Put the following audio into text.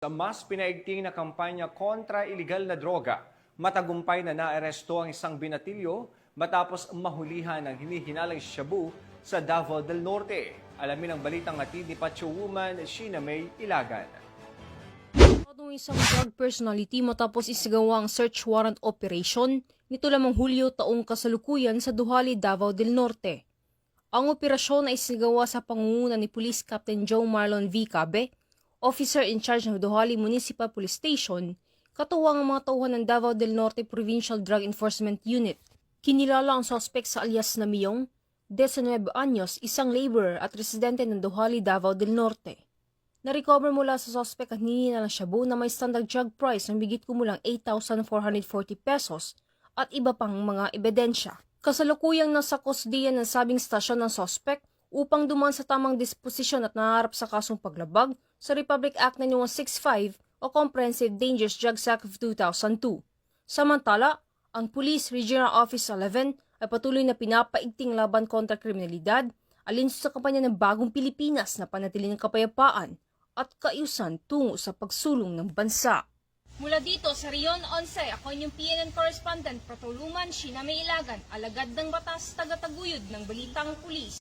Sa mas pinaigting na kampanya kontra iligal na droga, matagumpay na naaresto ang isang binatilyo matapos mahulihan ng hinihinalang shabu sa Davao del Norte. Alamin ang balitang hatid ni Pacho Woman, Sheena May Ilagan. Ang isang drug personality matapos isagawa ang search warrant operation nito lamang Hulyo taong kasalukuyan sa Duhali, Davao del Norte. Ang operasyon ay isagawa sa pangunguna ni Police Captain Joe Marlon V. Cabe, officer in charge ng Duhali Municipal Police Station, katuwang ang mga tauhan ng Davao del Norte Provincial Drug Enforcement Unit. Kinilala ang suspect sa alias na Miyong, 19 anyos, isang laborer at residente ng Duhali, Davao del Norte. Na-recover mula sa suspect ang hinihinalang shabu na may standard drug price ng bigit kumulang 8,440 pesos at iba pang mga ebidensya. Kasalukuyang nasa kusdiyan ng sabing stasyon ng suspect upang dumaan sa tamang disposisyon at naharap sa kasong paglabag sa Republic Act 9165 o Comprehensive Dangerous Drugs Act of 2002. Samantala, ang Police Regional Office 11 ay patuloy na pinapaigting laban kontra kriminalidad alinsun sa kampanya ng Bagong Pilipinas na panatili ng kapayapaan at kaayusan tungo sa pagsulong ng bansa. Mula dito sa Rion 11, ako inyong PNN correspondent Pacho Woman, Sheena May Ilagan, alagad ng batas, tagataguyod ng Balitang Pulis.